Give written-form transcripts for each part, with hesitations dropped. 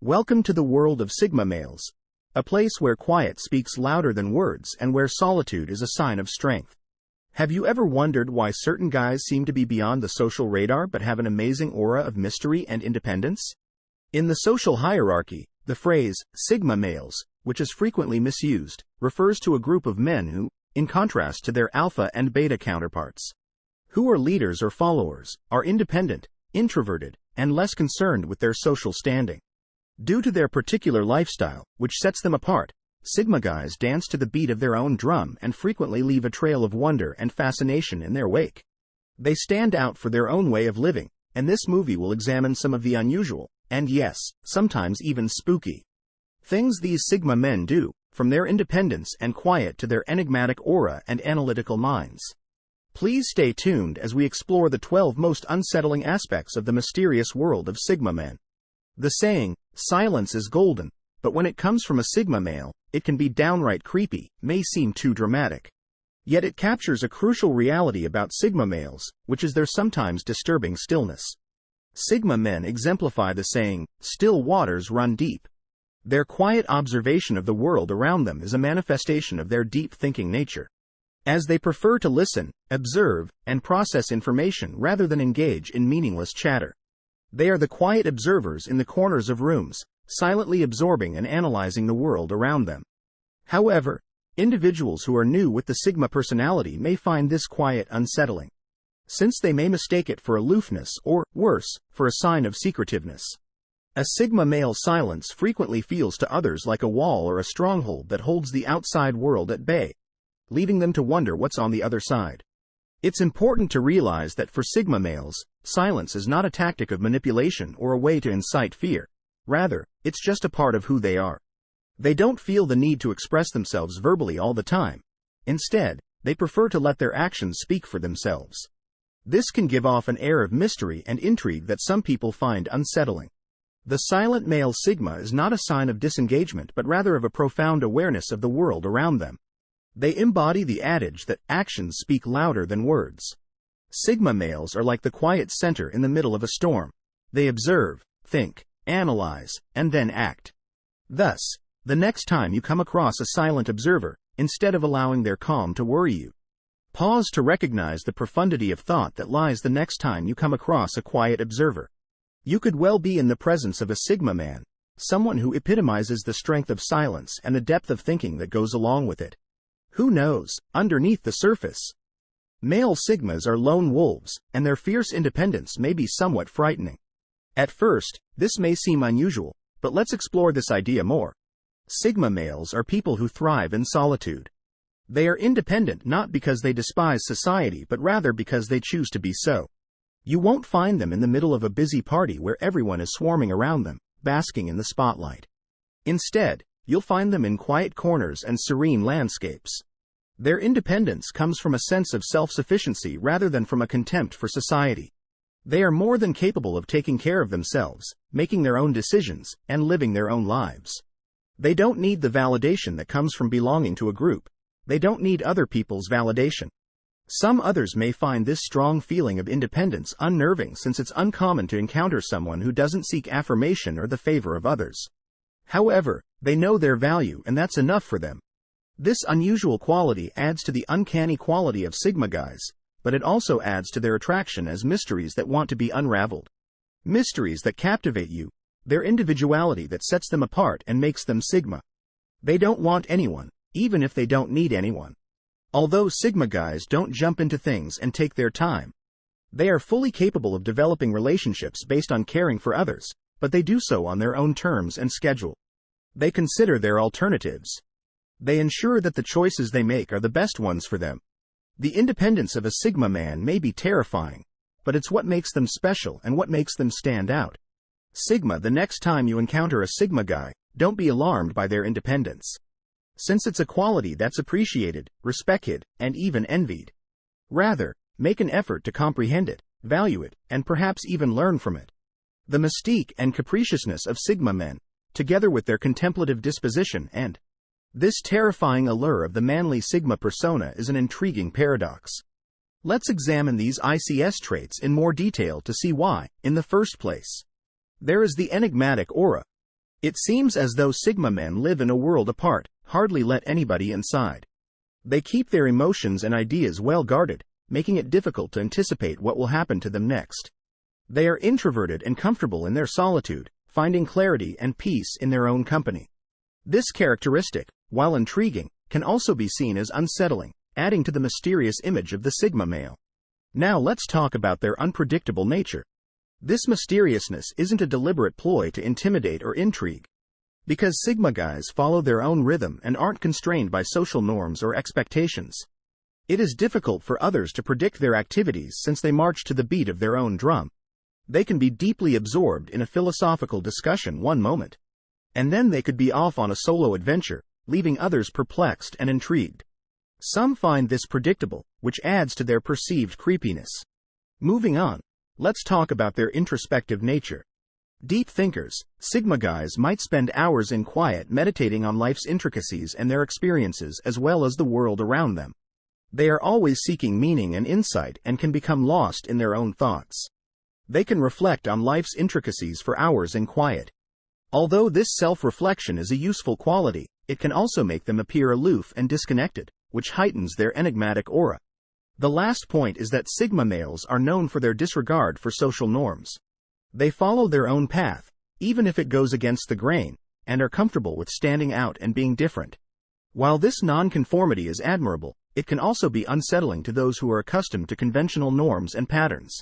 Welcome to the world of Sigma males, a place where quiet speaks louder than words and where solitude is a sign of strength. Have you ever wondered why certain guys seem to be beyond the social radar but have an amazing aura of mystery and independence? In the social hierarchy, the phrase Sigma males, which is frequently misused, refers to a group of men who, in contrast to their alpha and beta counterparts, who are leaders or followers, are independent, introverted, and less concerned with their social standing. Due to their particular lifestyle, which sets them apart, Sigma guys dance to the beat of their own drum and frequently leave a trail of wonder and fascination in their wake. They stand out for their own way of living, and this movie will examine some of the unusual, and yes, sometimes even spooky, things these Sigma men do, from their independence and quiet to their enigmatic aura and analytical minds. Please stay tuned as we explore the 12 most unsettling aspects of the mysterious world of Sigma men. The saying, silence is golden, but when it comes from a Sigma male, it can be downright creepy, may seem too dramatic. Yet it captures a crucial reality about Sigma males, which is their sometimes disturbing stillness. Sigma men exemplify the saying, still waters run deep. Their quiet observation of the world around them is a manifestation of their deep thinking nature. As they prefer to listen, observe, and process information rather than engage in meaningless chatter. They are the quiet observers in the corners of rooms, silently absorbing and analyzing the world around them. However, individuals who are new with the Sigma personality may find this quiet unsettling, since they may mistake it for aloofness or, worse, for a sign of secretiveness. A Sigma male's silence frequently feels to others like a wall or a stronghold that holds the outside world at bay, leaving them to wonder what's on the other side. It's important to realize that for Sigma males, silence is not a tactic of manipulation or a way to incite fear. Rather, it's just a part of who they are. They don't feel the need to express themselves verbally all the time. Instead, they prefer to let their actions speak for themselves. This can give off an air of mystery and intrigue that some people find unsettling. The silent male Sigma is not a sign of disengagement but rather of a profound awareness of the world around them. They embody the adage that actions speak louder than words. Sigma males are like the quiet center in the middle of a storm. They observe, think, analyze, and then act. Thus, the next time you come across a silent observer, instead of allowing their calm to worry you, pause to recognize the profundity of thought that lies the next time you come across a quiet observer. You could well be in the presence of a Sigma man, someone who epitomizes the strength of silence and the depth of thinking that goes along with it. Who knows, underneath the surface? Male Sigmas are lone wolves, and their fierce independence may be somewhat frightening. At first, this may seem unusual, but let's explore this idea more. Sigma males are people who thrive in solitude. They are independent not because they despise society but rather because they choose to be so. You won't find them in the middle of a busy party where everyone is swarming around them, basking in the spotlight. Instead, you'll find them in quiet corners and serene landscapes. Their independence comes from a sense of self-sufficiency rather than from a contempt for society. They are more than capable of taking care of themselves, making their own decisions, and living their own lives. They don't need the validation that comes from belonging to a group. They don't need other people's validation. Some others may find this strong feeling of independence unnerving since it's uncommon to encounter someone who doesn't seek affirmation or the favor of others. However, they know their value and that's enough for them. This unusual quality adds to the uncanny quality of Sigma guys, but it also adds to their attraction as mysteries that want to be unraveled. Mysteries that captivate you, their individuality that sets them apart and makes them Sigma. They don't want anyone, even if they don't need anyone. Although Sigma guys don't jump into things and take their time, they are fully capable of developing relationships based on caring for others, but they do so on their own terms and schedule. They consider their alternatives. They ensure that the choices they make are the best ones for them. The independence of a Sigma man may be terrifying, but it's what makes them special and what makes them stand out. Sigma, the next time you encounter a Sigma guy, don't be alarmed by their independence, since it's a quality that's appreciated, respected, and even envied. Rather, make an effort to comprehend it, value it, and perhaps even learn from it. The mystique and capriciousness of Sigma men, together with their contemplative disposition and this terrifying allure of the manly Sigma persona is an intriguing paradox. Let's examine these ICS traits in more detail to see why, in the first place. There is the enigmatic aura. It seems as though Sigma men live in a world apart, hardly let anybody inside. They keep their emotions and ideas well guarded, making it difficult to anticipate what will happen to them next. They are introverted and comfortable in their solitude, finding clarity and peace in their own company. This characteristic, while intriguing, can also be seen as unsettling, adding to the mysterious image of the Sigma male. Now let's talk about their unpredictable nature. This mysteriousness isn't a deliberate ploy to intimidate or intrigue. Because Sigma guys follow their own rhythm and aren't constrained by social norms or expectations. It is difficult for others to predict their activities since they march to the beat of their own drum. They can be deeply absorbed in a philosophical discussion one moment, and then they could be off on a solo adventure, leaving others perplexed and intrigued. Some find this predictable, which adds to their perceived creepiness. Moving on, let's talk about their introspective nature. Deep thinkers, Sigma guys might spend hours in quiet meditating on life's intricacies and their experiences as well as the world around them. They are always seeking meaning and insight and can become lost in their own thoughts. They can reflect on life's intricacies for hours in quiet. Although this self-reflection is a useful quality, it can also make them appear aloof and disconnected, which heightens their enigmatic aura. The last point is that Sigma males are known for their disregard for social norms. They follow their own path, even if it goes against the grain, and are comfortable with standing out and being different. While this nonconformity is admirable, it can also be unsettling to those who are accustomed to conventional norms and patterns.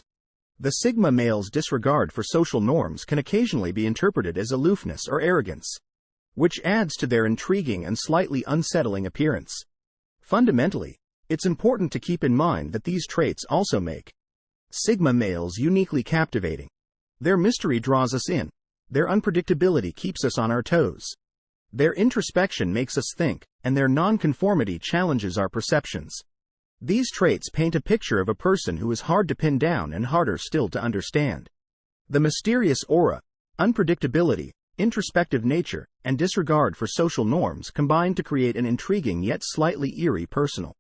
The Sigma male's disregard for social norms can occasionally be interpreted as aloofness or arrogance, which adds to their intriguing and slightly unsettling appearance. Fundamentally, it's important to keep in mind that these traits also make Sigma males uniquely captivating. Their mystery draws us in. Their unpredictability keeps us on our toes. Their introspection makes us think, and their nonconformity challenges our perceptions. These traits paint a picture of a person who is hard to pin down and harder still to understand. The mysterious aura, unpredictability, introspective nature, and disregard for social norms combine to create an intriguing yet slightly eerie personal.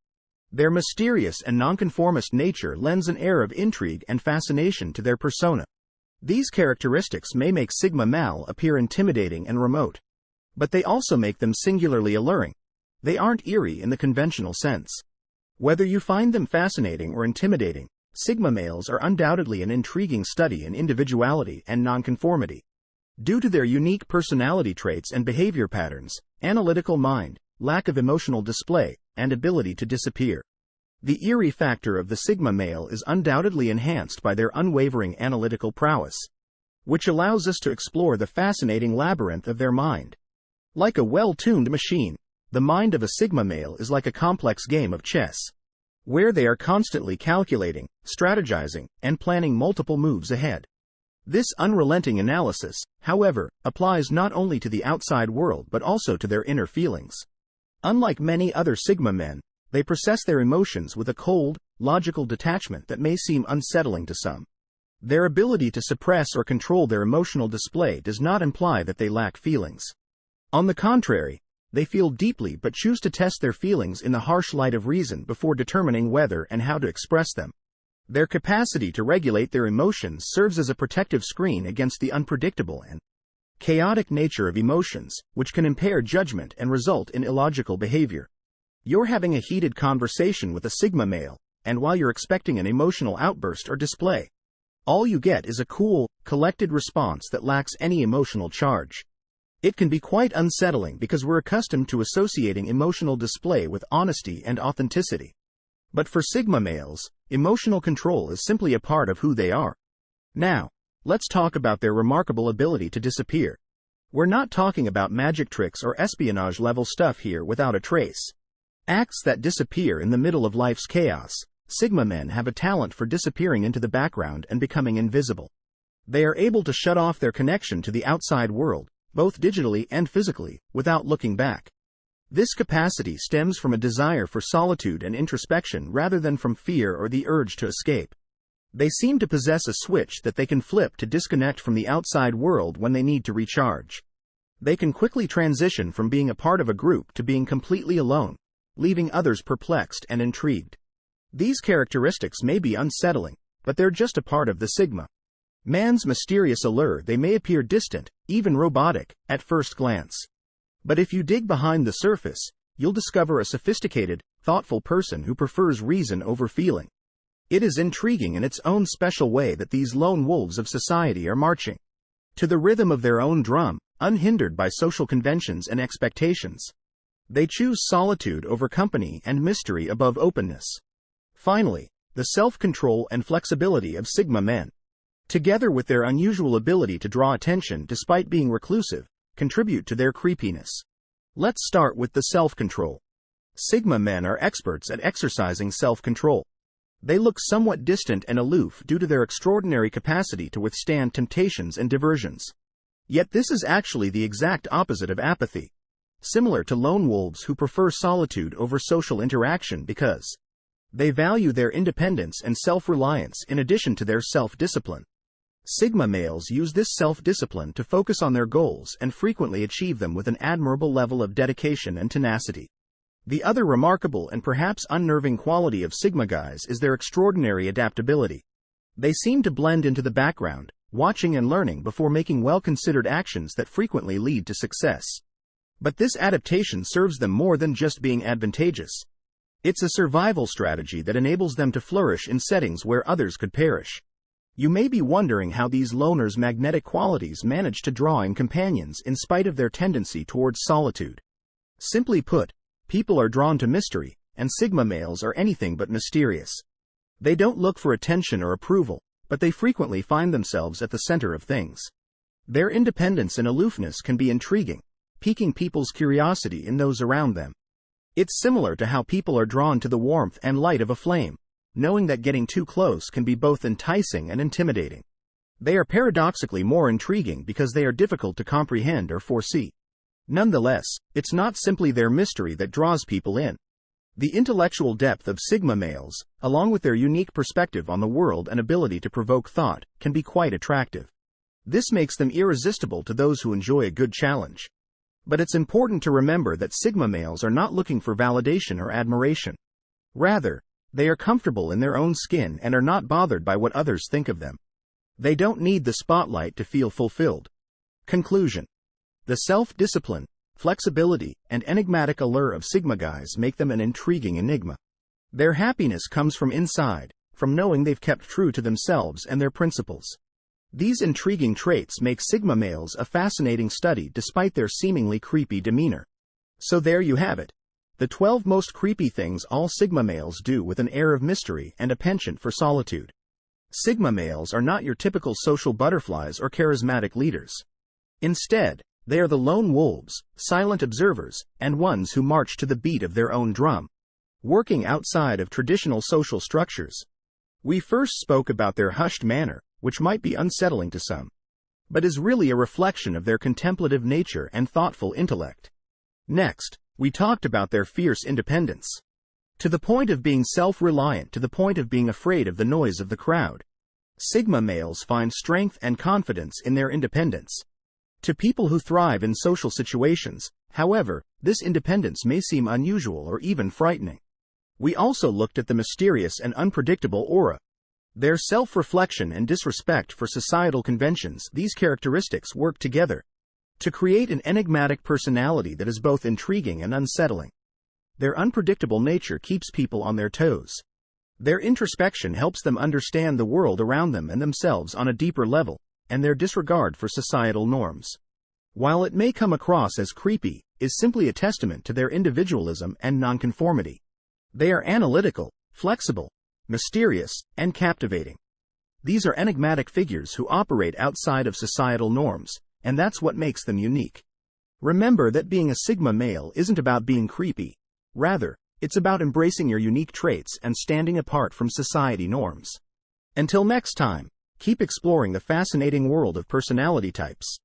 Their mysterious and nonconformist nature lends an air of intrigue and fascination to their persona. These characteristics may make Sigma male appear intimidating and remote, but they also make them singularly alluring. They aren't eerie in the conventional sense. Whether you find them fascinating or intimidating, Sigma males are undoubtedly an intriguing study in individuality and nonconformity. Due to their unique personality traits and behavior patterns, analytical mind, lack of emotional display, and ability to disappear. The eerie factor of the Sigma male is undoubtedly enhanced by their unwavering analytical prowess, which allows us to explore the fascinating labyrinth of their mind. Like a well-tuned machine, the mind of a Sigma male is like a complex game of chess, where they are constantly calculating, strategizing, and planning multiple moves ahead. This unrelenting analysis, however, applies not only to the outside world but also to their inner feelings. Unlike many other Sigma men, they process their emotions with a cold, logical detachment that may seem unsettling to some. Their ability to suppress or control their emotional display does not imply that they lack feelings. On the contrary, they feel deeply but choose to test their feelings in the harsh light of reason before determining whether and how to express them. Their capacity to regulate their emotions serves as a protective screen against the unpredictable and chaotic nature of emotions, which can impair judgment and result in illogical behavior. You're having a heated conversation with a Sigma male, and while you're expecting an emotional outburst or display, all you get is a cool, collected response that lacks any emotional charge. It can be quite unsettling because we're accustomed to associating emotional display with honesty and authenticity. But for Sigma males, emotional control is simply a part of who they are. Now, let's talk about their remarkable ability to disappear. We're not talking about magic tricks or espionage-level stuff here without a trace. Acts that disappear in the middle of life's chaos. Sigma men have a talent for disappearing into the background and becoming invisible. They are able to shut off their connection to the outside world, both digitally and physically, without looking back. This capacity stems from a desire for solitude and introspection rather than from fear or the urge to escape. They seem to possess a switch that they can flip to disconnect from the outside world when they need to recharge. They can quickly transition from being a part of a group to being completely alone, leaving others perplexed and intrigued. These characteristics may be unsettling, but they're just a part of the Sigma Man's mysterious allure, they may appear distant, even robotic, at first glance. But if you dig behind the surface, you'll discover a sophisticated, thoughtful person who prefers reason over feeling. It is intriguing in its own special way that these lone wolves of society are marching to the rhythm of their own drum, unhindered by social conventions and expectations. They choose solitude over company and mystery above openness. Finally, the self-control and flexibility of Sigma men, together with their unusual ability to draw attention despite being reclusive, contribute to their creepiness. Let's start with the self-control. Sigma men are experts at exercising self-control. They look somewhat distant and aloof due to their extraordinary capacity to withstand temptations and diversions. Yet this is actually the exact opposite of apathy. Similar to lone wolves who prefer solitude over social interaction because they value their independence and self-reliance in addition to their self-discipline. Sigma males use this self-discipline to focus on their goals and frequently achieve them with an admirable level of dedication and tenacity. The other remarkable and perhaps unnerving quality of Sigma guys is their extraordinary adaptability. They seem to blend into the background, watching and learning before making well-considered actions that frequently lead to success. But this adaptation serves them more than just being advantageous. It's a survival strategy that enables them to flourish in settings where others could perish. You may be wondering how these loners' magnetic qualities manage to draw in companions in spite of their tendency towards solitude. Simply put, people are drawn to mystery, and Sigma males are anything but mysterious. They don't look for attention or approval, but they frequently find themselves at the center of things. Their independence and aloofness can be intriguing, piquing people's curiosity in those around them. It's similar to how people are drawn to the warmth and light of a flame, knowing that getting too close can be both enticing and intimidating. They are paradoxically more intriguing because they are difficult to comprehend or foresee. Nonetheless, it's not simply their mystery that draws people in. The intellectual depth of Sigma males, along with their unique perspective on the world and ability to provoke thought, can be quite attractive. This makes them irresistible to those who enjoy a good challenge. But it's important to remember that Sigma males are not looking for validation or admiration. Rather, they are comfortable in their own skin and are not bothered by what others think of them. They don't need the spotlight to feel fulfilled. Conclusion. The self-discipline, flexibility, and enigmatic allure of Sigma guys make them an intriguing enigma. Their happiness comes from inside, from knowing they've kept true to themselves and their principles. These intriguing traits make Sigma males a fascinating study despite their seemingly creepy demeanor. So there you have it. The 12 most creepy things all Sigma males do with an air of mystery and a penchant for solitude. Sigma males are not your typical social butterflies or charismatic leaders. Instead, they are the lone wolves, silent observers, and ones who march to the beat of their own drum, working outside of traditional social structures. We first spoke about their hushed manner, which might be unsettling to some, but is really a reflection of their contemplative nature and thoughtful intellect. Next, we talked about their fierce independence. To the point of being self-reliant, to the point of being afraid of the noise of the crowd. Sigma males find strength and confidence in their independence. To people who thrive in social situations, however, this independence may seem unusual or even frightening. We also looked at the mysterious and unpredictable aura. Their self-reflection and disrespect for societal conventions, these characteristics work together to create an enigmatic personality that is both intriguing and unsettling. Their unpredictable nature keeps people on their toes. Their introspection helps them understand the world around them and themselves on a deeper level, and their disregard for societal norms, while it may come across as creepy, is simply a testament to their individualism and nonconformity. They are analytical, flexible, mysterious, and captivating. These are enigmatic figures who operate outside of societal norms, and that's what makes them unique. Remember that being a Sigma male isn't about being creepy. Rather, it's about embracing your unique traits and standing apart from society norms. Until next time, keep exploring the fascinating world of personality types.